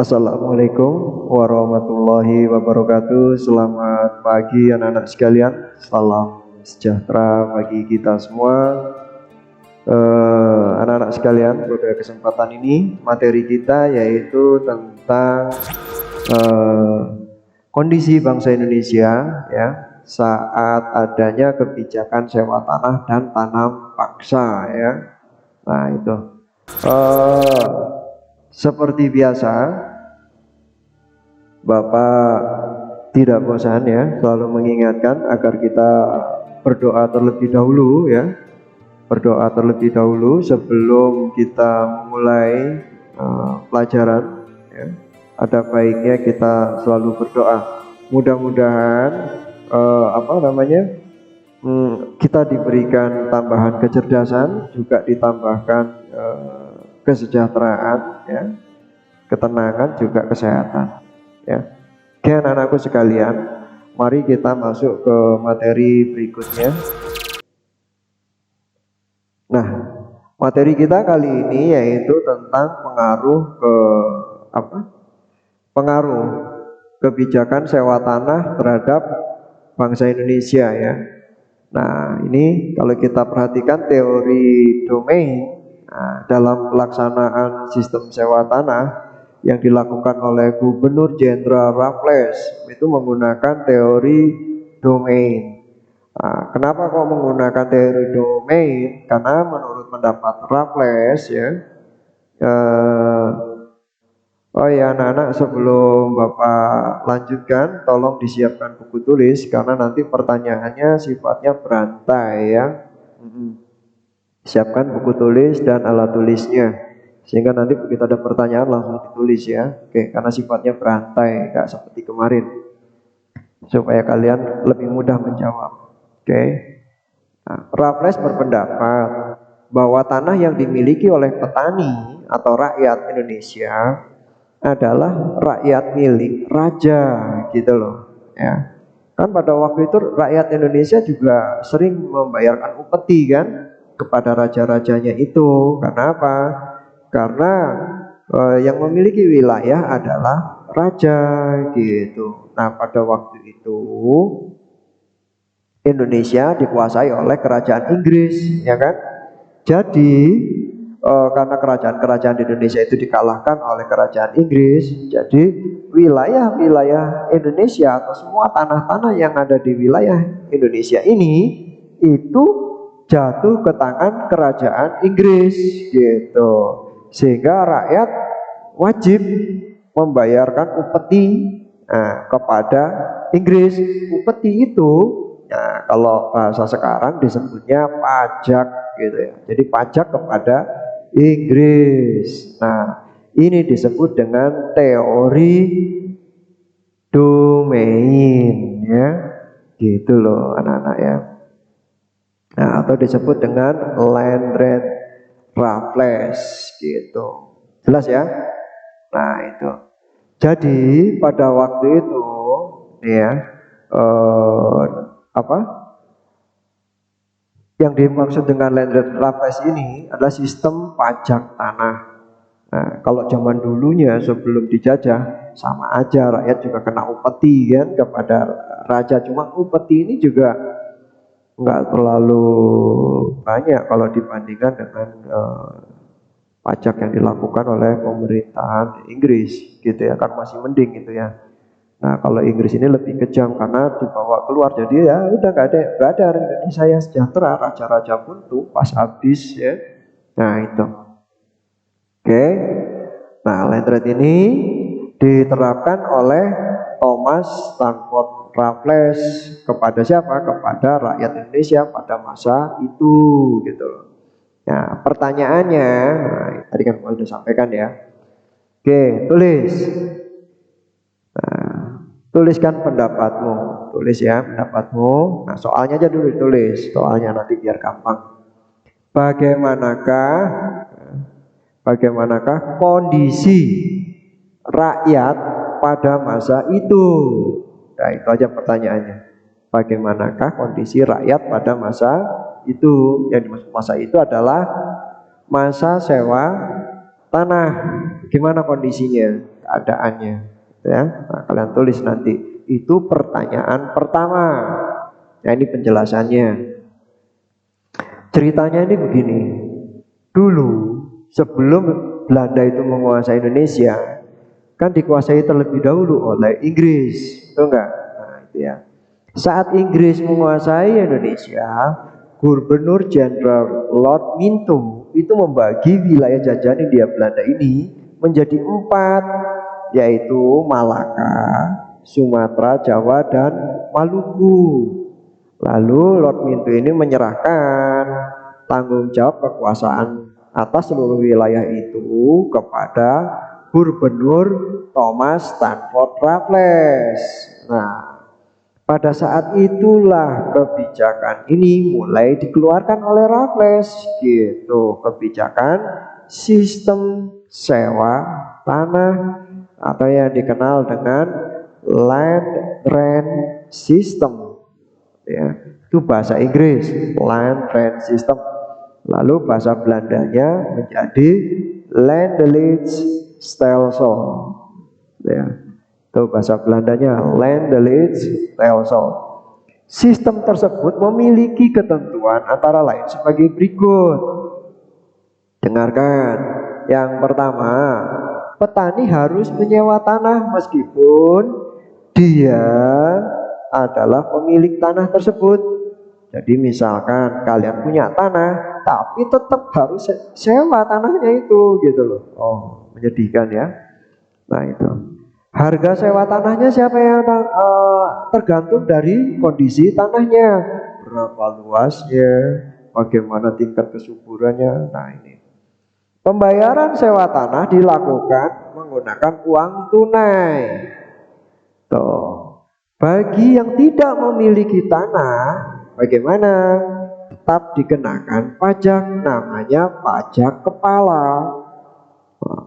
Assalamualaikum warahmatullahi wabarakatuh. Selamat pagi anak-anak sekalian. Salam sejahtera bagi kita semua. Anak-anak sekalian, pada kesempatan ini materi kita yaitu tentang kondisi bangsa Indonesia ya saat adanya kebijakan sewa tanah dan tanam paksa ya. Nah itu seperti biasa Bapak tidak bosan ya selalu mengingatkan agar kita berdoa terlebih dahulu ya, berdoa terlebih dahulu sebelum kita memulai pelajaran ya. Ada baiknya kita selalu berdoa. Mudah-mudahan kita diberikan tambahan kecerdasan, juga ditambahkan kesejahteraan ya, ketenangan, juga kesehatan ya. Oke anak-anakku sekalian, mari kita masuk ke materi berikutnya. Nah, materi kita kali ini yaitu tentang pengaruh kebijakan sewa tanah terhadap bangsa Indonesia ya. Nah, ini kalau kita perhatikan teori domain dalam pelaksanaan sistem sewa tanah yang dilakukan oleh Gubernur Jenderal Raffles itu menggunakan teori domain. Nah, kenapa kok menggunakan teori domain? Karena menurut pendapat Raffles ya, oh ya anak-anak, sebelum Bapak lanjutkan tolong disiapkan buku tulis karena nanti pertanyaannya sifatnya berantai ya. Siapkan buku tulis dan alat tulisnya sehingga nanti begitu ada pertanyaan langsung ditulis ya. Oke, karena sifatnya berantai, nggak seperti kemarin, supaya kalian lebih mudah menjawab. Oke. Nah, Raffles berpendapat bahwa tanah yang dimiliki oleh petani atau rakyat Indonesia adalah rakyat milik raja gitu loh ya. Kan pada waktu itu rakyat Indonesia juga sering membayarkan upeti kan kepada raja-rajanya itu. Karena apa? Karena yang memiliki wilayah adalah raja gitu. Nah, pada waktu itu Indonesia dikuasai oleh kerajaan Inggris ya kan. Jadi karena kerajaan-kerajaan di Indonesia itu dikalahkan oleh kerajaan Inggris, jadi wilayah-wilayah Indonesia atau semua tanah-tanah yang ada di wilayah Indonesia ini itu jatuh ke tangan kerajaan Inggris gitu. Sehingga rakyat wajib membayarkan upeti kepada Inggris. Upeti itu kalau bahasa sekarang disebutnya pajak gitu ya. Jadi pajak kepada Inggris. Nah, ini disebut dengan teori domain ya. Gitu loh anak-anak ya. Nah, atau disebut dengan land rent Raffles gitu. Jelas ya? Nah, itu. Jadi pada waktu itu ya yang dimaksud dengan land rent Raffles ini adalah sistem pajak tanah. Nah, kalau zaman dulunya sebelum dijajah sama aja rakyat juga kena upeti kan kepada raja. Cuma upeti ini juga nggak terlalu banyak kalau dibandingkan dengan pajak yang dilakukan oleh pemerintahan Inggris gitu ya, kan masih mending gitu ya. Nah, kalau Inggris ini lebih kejam karena dibawa keluar, jadi ya udah nggak ada Indonesia yang sejahtera, raja-raja pun tuh pas habis ya. Nah itu. Oke. Nah, land rent ini diterapkan oleh Thomas Stamford Raffles kepada siapa? Kepada rakyat Indonesia pada masa itu gitu loh. Nah, pertanyaannya, tadi kan saya sudah sampaikan ya. Oke, tulis. Nah, tuliskan pendapatmu, tulis ya pendapatmu. Nah, soalnya aja dulu ditulis, soalnya nanti biar gampang. Bagaimanakah kondisi rakyat pada masa itu? Nah, itu aja pertanyaannya. Bagaimanakah kondisi rakyat pada masa itu? Yang dimaksud masa itu adalah masa sewa tanah. Gimana kondisinya? keadaannya, ya. Nah, kalian tulis nanti. Itu pertanyaan pertama. Nah, ini penjelasannya. Ceritanya ini begini. Dulu sebelum Belanda itu menguasai Indonesia, kan dikuasai terlebih dahulu oleh Inggris, betul enggak? Nah, itu ya. Saat Inggris menguasai Indonesia, Gubernur Jenderal Lord Minto itu membagi wilayah jajahan Hindia Belanda ini menjadi 4, yaitu Malaka, Sumatera, Jawa, dan Maluku. Lalu Lord Minto ini menyerahkan tanggung jawab kekuasaan atas seluruh wilayah itu kepada Gubernur Thomas Stamford Raffles. Nah, pada saat itulah kebijakan ini mulai dikeluarkan oleh Raffles, gitu. Kebijakan sistem sewa tanah atau yang dikenal dengan land rent system, ya. Itu bahasa Inggris, land rent system. Lalu bahasa Belandanya menjadi Landelijk Stelsel, ya. Itu bahasa Belandanya Landelijk Stelsel. Sistem tersebut memiliki ketentuan antara lain sebagai berikut. Dengarkan. Yang pertama, petani harus menyewa tanah meskipun dia adalah pemilik tanah tersebut. Jadi misalkan kalian punya tanah, tapi tetap harus sewa tanahnya itu, gitu loh. Oh, menyedihkan ya. Nah, itu. Harga sewa tanahnya siapa yang tergantung dari kondisi tanahnya, berapa luasnya, bagaimana tingkat kesuburannya. Nah, ini. Pembayaran sewa tanah dilakukan menggunakan uang tunai. Tuh. Bagi yang tidak memiliki tanah, bagaimana? Tetap dikenakan pajak, namanya pajak kepala.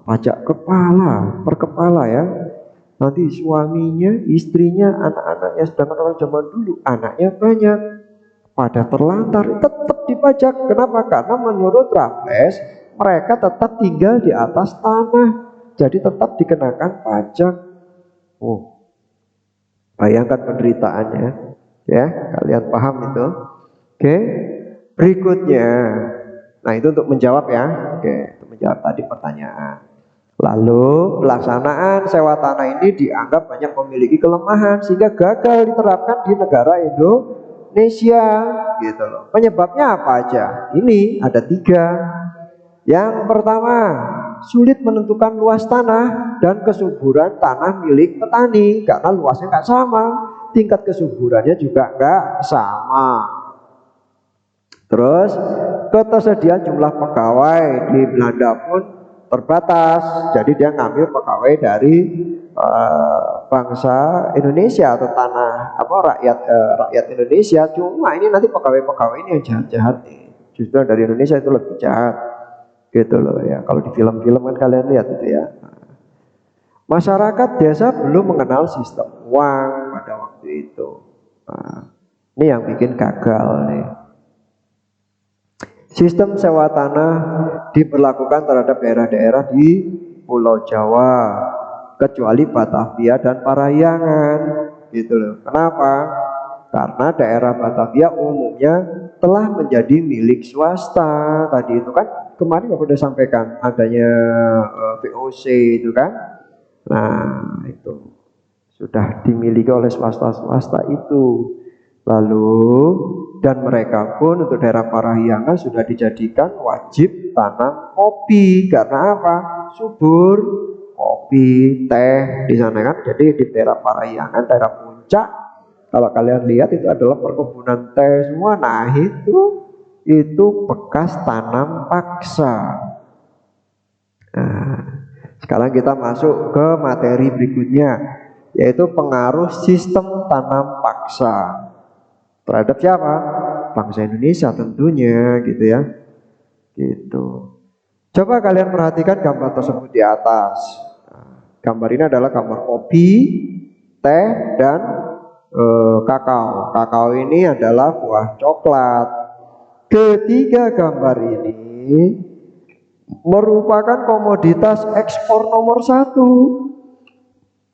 Pajak kepala, per kepala ya. Nanti suaminya, istrinya, anak-anaknya, sedangkan orang zaman dulu anaknya banyak, pada terlantar, tetap dipajak. Kenapa? Karena menurut Raffles mereka tetap tinggal di atas tanah, jadi tetap dikenakan pajak. Oh, bayangkan penderitaannya, ya. Kalian paham itu? Oke. Berikutnya, nah itu untuk menjawab ya. Oke, untuk menjawab tadi pertanyaan. Lalu pelaksanaan sewa tanah ini dianggap banyak memiliki kelemahan sehingga gagal diterapkan di negara Indonesia, gitu loh. Penyebabnya apa aja? Ini ada 3. Yang pertama, sulit menentukan luas tanah dan kesuburan tanah milik petani karena luasnya nggak sama, tingkat kesuburannya juga nggak sama. Terus ketersediaan jumlah pegawai di Belanda pun terbatas, jadi dia ngambil pegawai dari bangsa Indonesia atau tanah rakyat Indonesia. Cuma ini nanti pegawai-pegawai ini yang jahat-jahat nih, justru dari Indonesia itu lebih jahat, gitu loh ya. Kalau di film-film kan kalian lihat itu ya. Masyarakat desa belum mengenal sistem uang pada waktu itu. Nah, ini yang bikin gagal nih. Sistem sewa tanah diberlakukan terhadap daerah-daerah di Pulau Jawa, kecuali Batavia dan Parahyangan, gitu loh. Kenapa? Karena daerah Batavia umumnya telah menjadi milik swasta. Tadi itu kan kemarin aku sudah sampaikan adanya VOC itu kan. Nah, itu sudah dimiliki oleh swasta-swasta itu. Lalu dan mereka pun untuk daerah Parahyangan sudah dijadikan wajib tanam kopi. Karena apa? Subur kopi, teh di sana kan. Jadi di daerah Parahyangan, daerah puncak, kalau kalian lihat itu adalah perkebunan teh semua. Nah, itu bekas tanam paksa. Nah, sekarang kita masuk ke materi berikutnya, yaitu pengaruh sistem tanam paksa terhadap siapa? Bangsa Indonesia tentunya, gitu ya. Gitu. Coba kalian perhatikan gambar tersebut di atas. Nah, gambar ini adalah gambar kopi, teh, dan kakao. Kakao ini adalah buah coklat. Ketiga gambar ini merupakan komoditas ekspor nomor 1.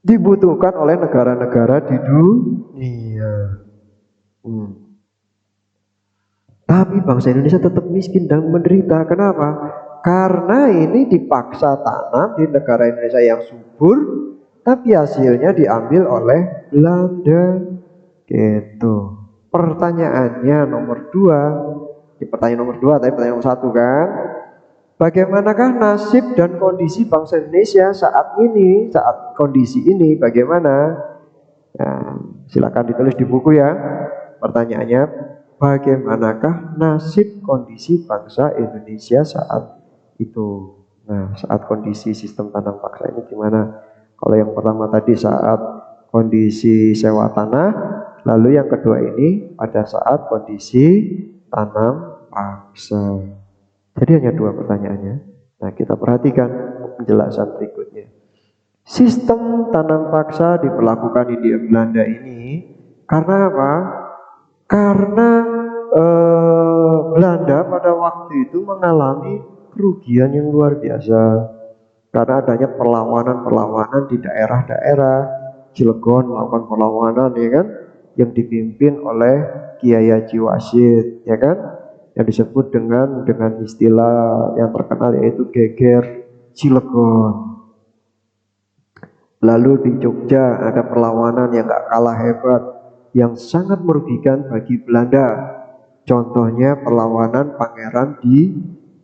dibutuhkan oleh negara-negara di dunia. Tapi bangsa Indonesia tetap miskin dan menderita. Kenapa? Karena ini dipaksa tanam di negara Indonesia yang subur, tapi hasilnya diambil oleh Belanda. Gitu. Pertanyaannya nomor 2, pertanyaan nomor 2, tapi pertanyaan nomor 1 kan? Bagaimanakah nasib dan kondisi bangsa Indonesia saat ini, saat kondisi ini bagaimana? Nah, silakan ditulis di buku ya. Pertanyaannya, bagaimanakah nasib kondisi bangsa Indonesia saat itu? Nah, saat kondisi sistem tanam paksa ini gimana? Kalau yang pertama tadi saat kondisi sewa tanah, lalu yang kedua ini pada saat kondisi tanam paksa. Jadi hanya 2 pertanyaannya. Nah, kita perhatikan penjelasan berikutnya. Sistem tanam paksa diberlakukan di Hindia Belanda ini karena apa? Karena Belanda pada waktu itu mengalami kerugian yang luar biasa karena adanya perlawanan di daerah-daerah. Cilegon melakukan perlawanan, ya kan, yang dipimpin oleh Kiai Haji Wasit, ya kan, yang disebut dengan istilah yang terkenal yaitu geger Cilegon. Lalu di Jogja ada perlawanan yang gak kalah hebat, yang sangat merugikan bagi Belanda. Contohnya perlawanan Pangeran di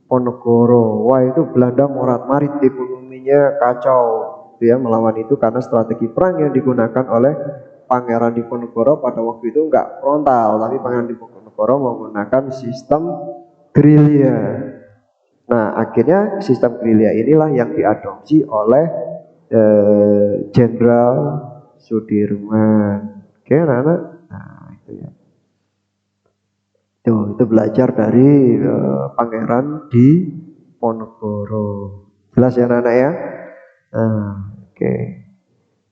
Ponorogo. Wah, itu Belanda morat-marit, ekonominya kacau. Dia melawan itu karena strategi perang yang digunakan oleh Pangeran Diponegoro pada waktu itu enggak frontal, tapi Pangeran Diponegoro menggunakan sistem gerilya. Nah, akhirnya sistem gerilya inilah yang diadopsi oleh Jenderal Sudirman. Oke, anak-anak. Nah, itu ya. Tuh, itu belajar dari Pangeran Diponegoro. Jelas ya, anak-anak ya? Oke.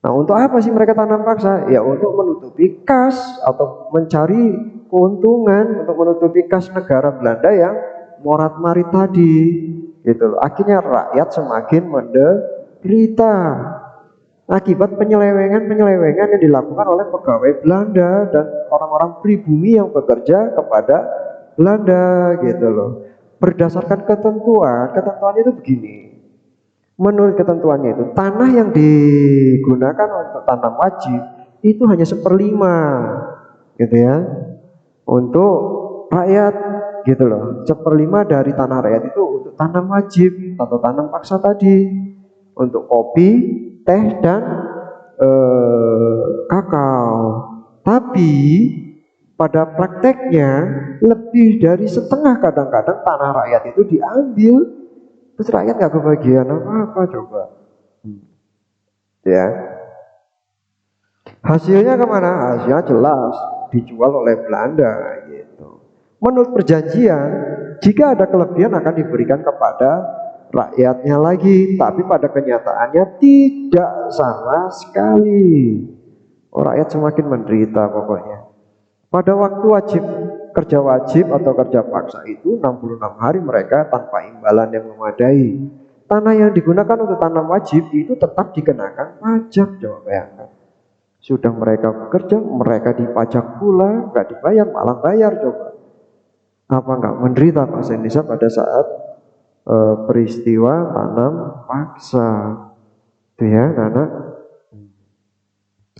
Nah, untuk apa sih mereka tanam paksa? Ya untuk menutupi kas atau mencari keuntungan, untuk menutupi kas negara Belanda yang morat-marit tadi, gitu loh. Akhirnya rakyat semakin menderita akibat penyelewengan yang dilakukan oleh pegawai Belanda dan orang-orang pribumi yang bekerja kepada Belanda, gitu loh. Berdasarkan ketentuannya itu begini. Menurut ketentuannya itu, tanah yang digunakan untuk tanam wajib itu hanya 1/5, gitu ya, untuk rakyat, gitu loh. 1/5 dari tanah rakyat itu untuk tanam wajib atau tanam paksa tadi, untuk kopi, teh, dan kakao. Tapi pada prakteknya lebih dari setengah kadang-kadang tanah rakyat itu diambil. Terus rakyat nggak kebagian apa-apa coba. Ya. Hasilnya kemana? Hasilnya jelas dijual oleh Belanda, gitu. Menurut perjanjian, jika ada kelebihan akan diberikan kepada rakyatnya lagi, tapi pada kenyataannya tidak sama sekali. Rakyat semakin menderita pokoknya. Pada waktu kerja wajib atau kerja paksa itu 66 hari mereka tanpa imbalan yang memadai. Tanah yang digunakan untuk tanam wajib itu tetap dikenakan pajak. Coba bayangkan. Sudah mereka bekerja, mereka dipajak pula, nggak dibayar, malah bayar. Coba. Apa nggak menderita bangsa Indonesia pada saat peristiwa tanam paksa? Itu ya, anak-anak.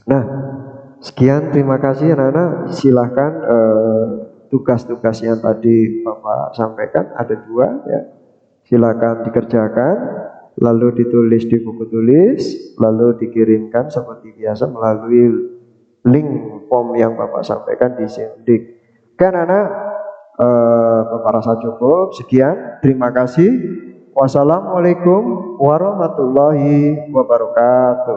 Nah, sekian, terima kasih anak-anak. Silahkan tugas-tugas yang tadi Bapak sampaikan ada 2 ya. Silakan dikerjakan, lalu ditulis di buku tulis, lalu dikirimkan seperti biasa melalui link form yang Bapak sampaikan di Sindik. Kan anak, Bapak rasa cukup. Sekian, terima kasih. Wassalamualaikum warahmatullahi wabarakatuh.